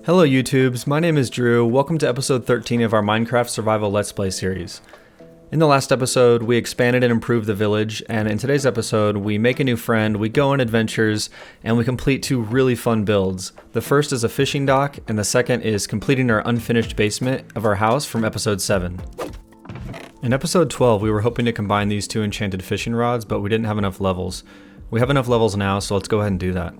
Hello YouTubes, my name is Drew. Welcome to episode 13 of our Minecraft Survival Let's Play series. In the last episode, we expanded and improved the village, and in today's episode, we make a new friend, we go on adventures, and we complete two really fun builds. The first is a fishing dock, and the second is completing our unfinished basement of our house from episode 7. In episode 12, we were hoping to combine these two enchanted fishing rods, but we didn't have enough levels. We have enough levels now, so let's go ahead and do that.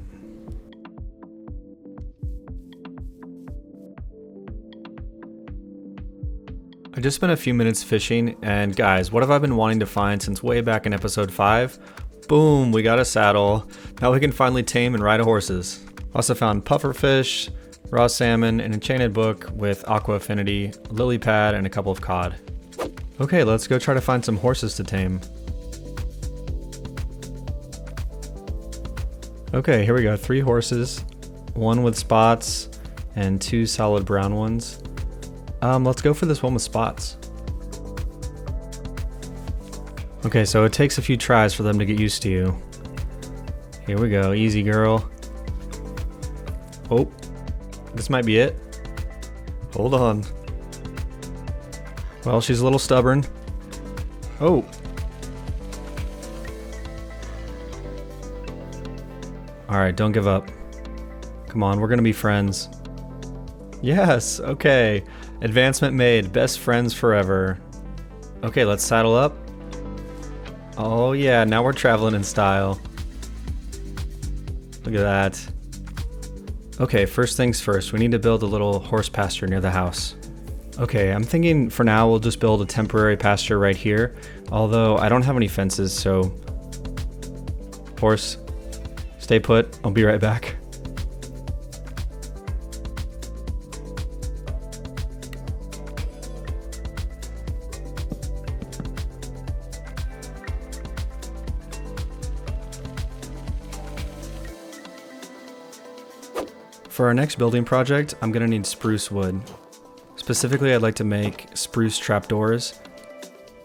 I just spent a few minutes fishing, and guys, what have I been wanting to find since way back in episode 5? Boom, we got a saddle. Now we can finally tame and ride horses. Also found pufferfish, raw salmon, an enchanted book with aqua affinity, a lily pad, and a couple of cod. Okay, let's go try to find some horses to tame. Okay, here we go, 3 horses, 1 with spots, and 2 solid brown ones. Let's go for this one with spots. Okay, so it takes a few tries for them to get used to you. Here we go, easy girl. Oh, this might be it. Hold on. Well, she's a little stubborn. Oh. Alright, don't give up. Come on, we're gonna be friends. Yes, okay. Advancement made. Best friends forever. Okay, let's saddle up. Oh yeah, now we're traveling in style. Look at that. Okay, first things first, we need to build a little horse pasture near the house. Okay, I'm thinking for now we'll just build a temporary pasture right here, although I don't have any fences, so... Horse, stay put, I'll be right back. For our next building project, I'm gonna need spruce wood. Specifically, I'd like to make spruce trapdoors.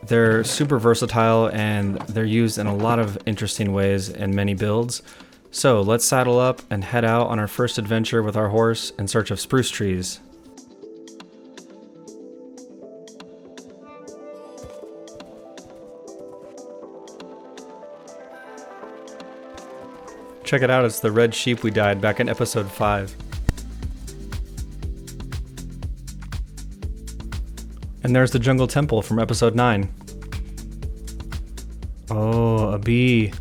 They're super versatile and they're used in a lot of interesting ways in many builds. So let's saddle up and head out on our first adventure with our horse in search of spruce trees. Check it out, it's the red sheep we dyed back in episode 5. And there's the jungle temple from episode 9. Oh, a bee.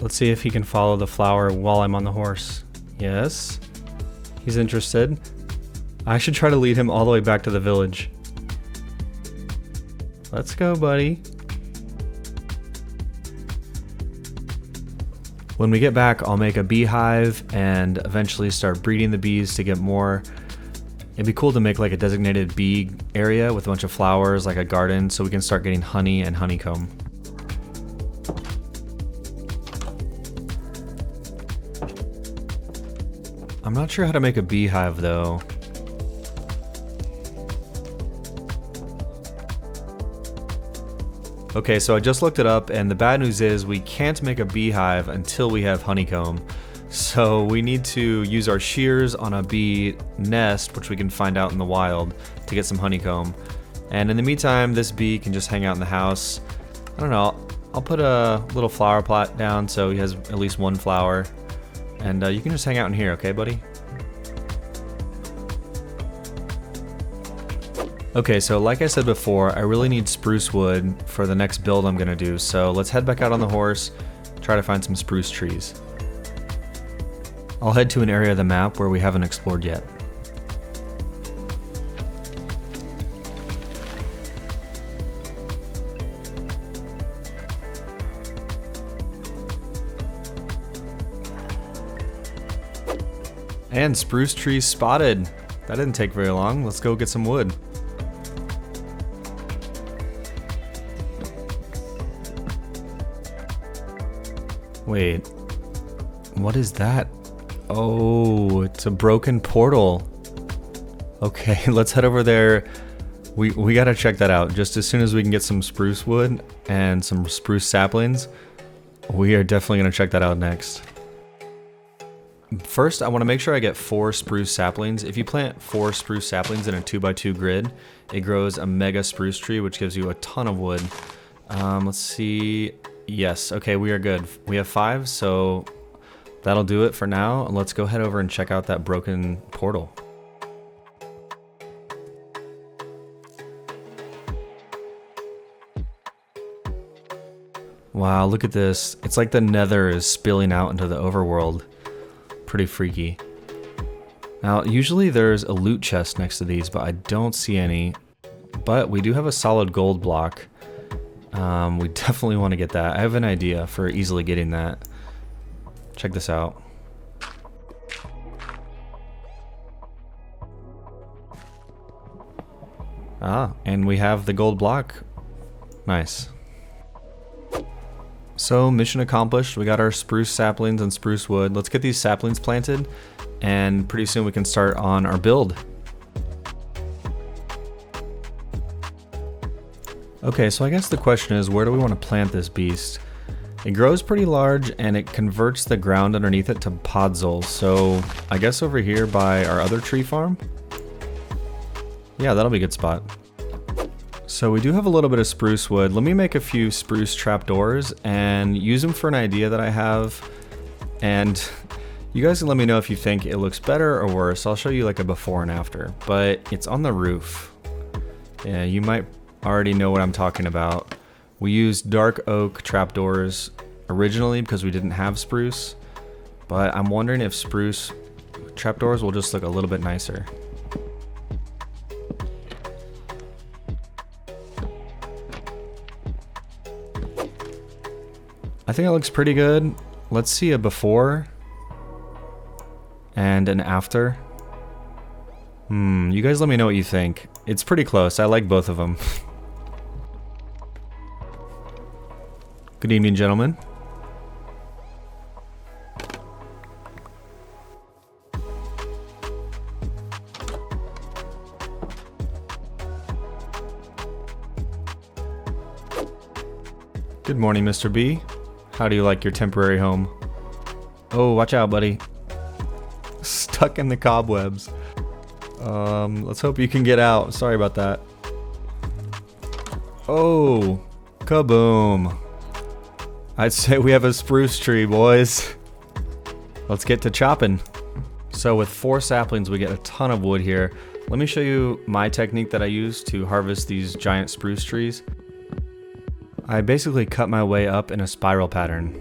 Let's see if he can follow the flower while I'm on the horse. Yes, he's interested. I should try to lead him all the way back to the village. Let's go, buddy. When we get back, I'll make a beehive and eventually start breeding the bees to get more. It'd be cool to make like a designated bee area with a bunch of flowers, like a garden, so we can start getting honey and honeycomb. I'm not sure how to make a beehive though. Okay, so I just looked it up, and the bad news is we can't make a beehive until we have honeycomb. So we need to use our shears on a bee nest, which we can find out in the wild, to get some honeycomb. And in the meantime, this bee can just hang out in the house. I don't know, I'll put a little flower plot down so he has at least one flower. And you can just hang out in here, okay, buddy? Okay, so like I said before, I really need spruce wood for the next build I'm gonna do, so let's head back out on the horse, try to find some spruce trees. I'll head to an area of the map where we haven't explored yet. And spruce trees spotted! That didn't take very long, let's go get some wood. Wait, what is that? Oh, it's a broken portal. Okay, let's head over there. We gotta check that out. Just as soon as we can get some spruce wood and some spruce saplings, we are definitely gonna check that out next. First, I want to make sure I get 4 spruce saplings. If you plant 4 spruce saplings in a 2x2 grid, it grows a mega spruce tree, which gives you a ton of wood. Let's see. Yes, okay, we are good. We have 5, so that'll do it for now. Let's go head over and check out that broken portal. Wow, look at this. It's like the nether is spilling out into the overworld. Pretty freaky. Now, usually there's a loot chest next to these, but I don't see any. But we do have a solid gold block. We definitely want to get that. I have an idea for easily getting that. Check this out. Ah, and we have the gold block. Nice. So, mission accomplished. We got our spruce saplings and spruce wood. Let's get these saplings planted, and pretty soon we can start on our build. Okay, so I guess the question is, where do we want to plant this beast? It grows pretty large, and it converts the ground underneath it to podzol. So, I guess over here by our other tree farm? Yeah, that'll be a good spot. So we do have a little bit of spruce wood. Let me make a few spruce trapdoors and use them for an idea that I have. And you guys can let me know if you think it looks better or worse. I'll show you like a before and after, but it's on the roof. Yeah, you might already know what I'm talking about. We used dark oak trapdoors originally because we didn't have spruce, but I'm wondering if spruce trapdoors will just look a little bit nicer. I think it looks pretty good. Let's see a before and an after. You guys let me know what you think. It's pretty close. I like both of them. Good evening, gentlemen. Good morning, Mr. B. How do you like your temporary home? Oh, watch out, buddy. Stuck in the cobwebs. Let's hope you can get out. Sorry about that. Oh, kaboom. I'd say we have a spruce tree, boys. Let's get to chopping. So with 4 saplings, we get a ton of wood here. Let me show you my technique that I use to harvest these giant spruce trees. I basically cut my way up in a spiral pattern.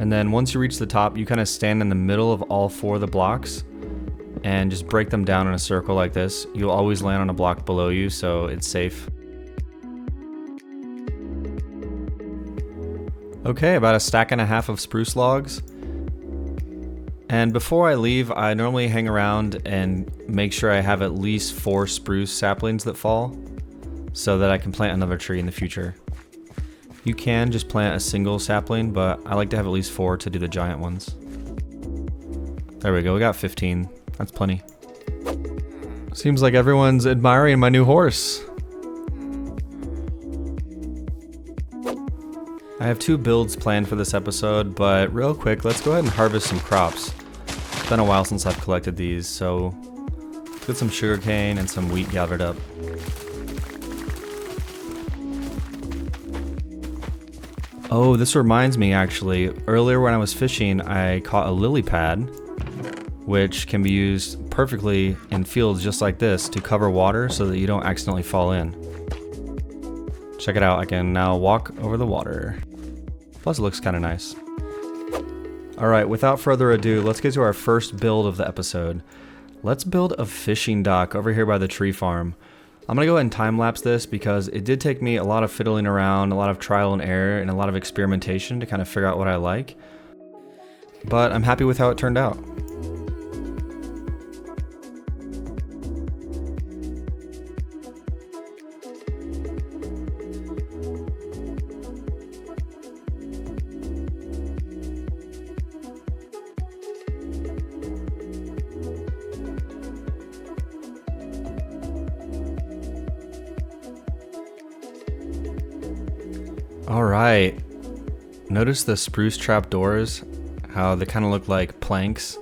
And then once you reach the top, you kind of stand in the middle of all 4 of the blocks and just break them down in a circle like this. You'll always land on a block below you, so it's safe. Okay, about a stack and a half of spruce logs. And before I leave, I normally hang around and make sure I have at least 4 spruce saplings that fall so that I can plant another tree in the future. You can just plant a single sapling, but I like to have at least 4 to do the giant ones. There we go, we got 15. That's plenty. Seems like everyone's admiring my new horse. I have 2 builds planned for this episode, but real quick, let's go ahead and harvest some crops. It's been a while since I've collected these, so let's get some sugarcane and some wheat gathered up. Oh, this reminds me actually, earlier when I was fishing, I caught a lily pad, which can be used perfectly in fields just like this to cover water so that you don't accidentally fall in. Check it out, I can now walk over the water. Plus it looks kind of nice. Alright, without further ado, let's get to our first build of the episode. Let's build a fishing dock over here by the tree farm. I'm going to go ahead and time-lapse this because it did take me a lot of fiddling around, a lot of trial and error, and a lot of experimentation to kind of figure out what I like. But I'm happy with how it turned out. All right, Notice the spruce trap doors, how they kind of look like planks.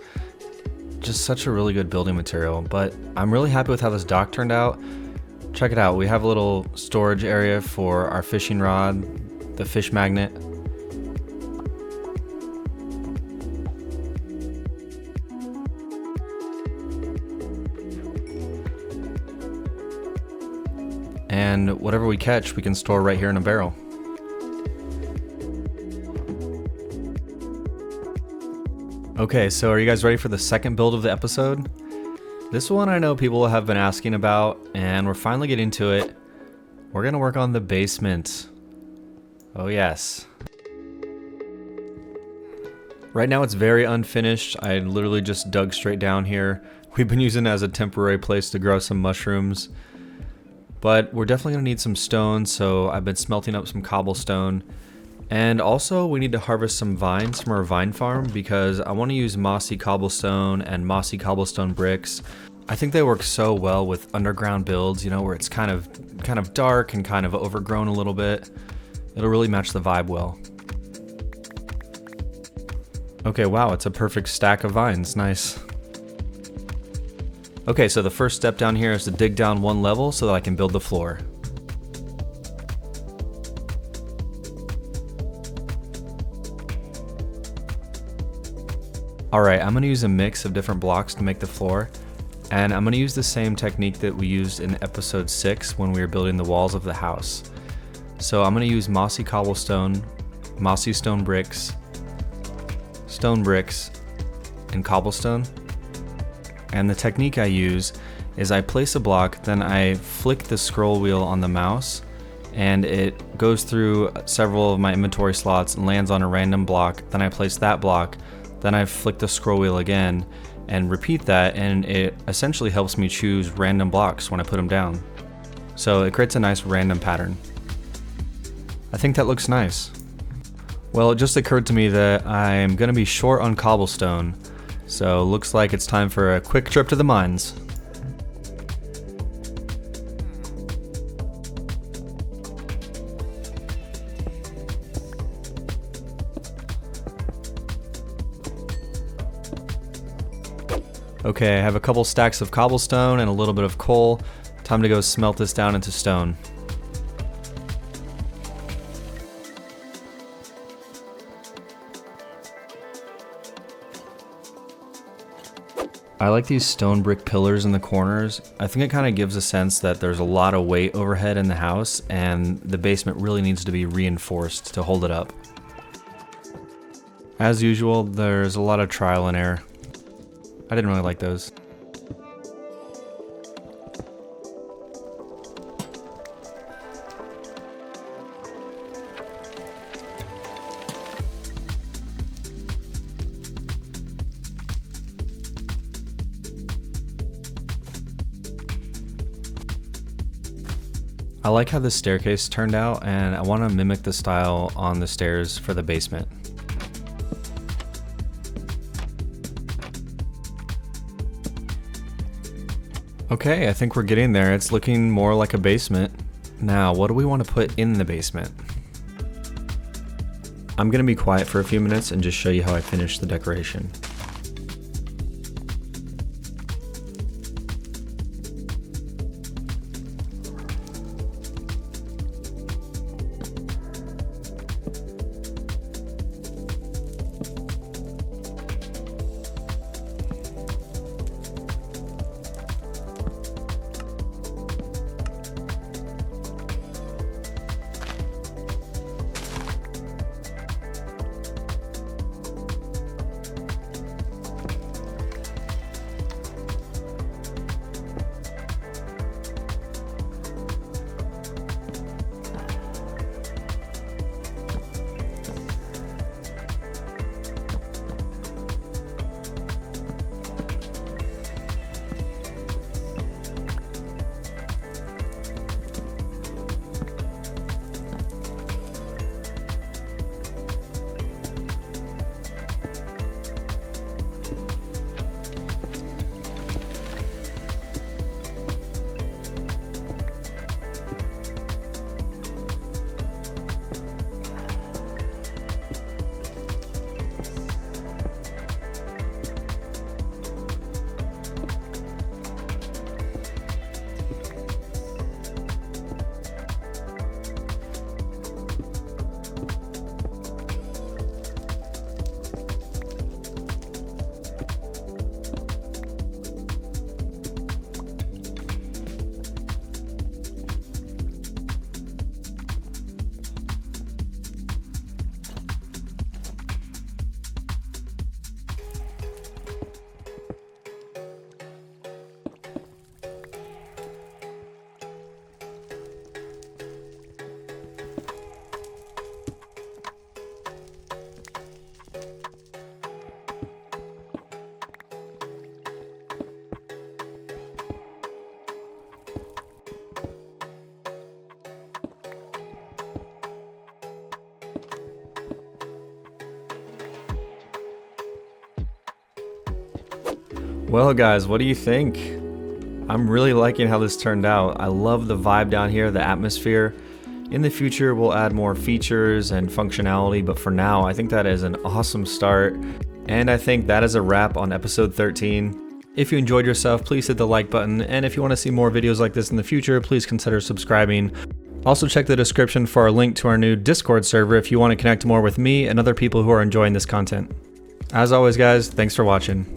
Just such a really good building material, but I'm really happy with how this dock turned out. Check it out, we have a little storage area for our fishing rod, the fish magnet. And whatever we catch, we can store right here in a barrel. Okay, so are you guys ready for the second build of the episode? This one I know people have been asking about, and we're finally getting to it. We're gonna work on the basement. Oh yes. Right now it's very unfinished. I literally just dug straight down here. We've been using it as a temporary place to grow some mushrooms. But we're definitely gonna need some stone, so I've been smelting up some cobblestone. And also we need to harvest some vines from our vine farm because I want to use mossy cobblestone and mossy cobblestone bricks. I think they work so well with underground builds, you know, where it's kind of dark and kind of overgrown a little bit. It'll really match the vibe well. Okay, wow, it's a perfect stack of vines, nice. Okay, so the first step down here is to dig down one level so that I can build the floor. Alright, I'm going to use a mix of different blocks to make the floor, and I'm going to use the same technique that we used in episode 6 when we were building the walls of the house. So I'm going to use mossy cobblestone, mossy stone bricks, and cobblestone. And the technique I use is I place a block, then I flick the scroll wheel on the mouse, and it goes through several of my inventory slots and lands on a random block, then I place that block, then I flick the scroll wheel again and repeat that, and it essentially helps me choose random blocks when I put them down. So it creates a nice random pattern. I think that looks nice. Well, it just occurred to me that I'm going to be short on cobblestone, so looks like it's time for a quick trip to the mines. Okay, I have a couple stacks of cobblestone and a little bit of coal. Time to go smelt this down into stone. I like these stone brick pillars in the corners. I think it kind of gives a sense that there's a lot of weight overhead in the house and the basement really needs to be reinforced to hold it up. As usual, there's a lot of trial and error. I didn't really like those. I like how the staircase turned out, and I want to mimic the style on the stairs for the basement. Okay, I think we're getting there. It's looking more like a basement. Now, what do we want to put in the basement? I'm going to be quiet for a few minutes and just show you how I finished the decoration. Well guys, what do you think? I'm really liking how this turned out. I love the vibe down here, the atmosphere. In the future, we'll add more features and functionality, but for now, I think that is an awesome start. And I think that is a wrap on episode 13. If you enjoyed yourself, please hit the like button, and if you want to see more videos like this in the future, please consider subscribing. Also check the description for our link to our new Discord server if you want to connect more with me and other people who are enjoying this content. As always guys, thanks for watching.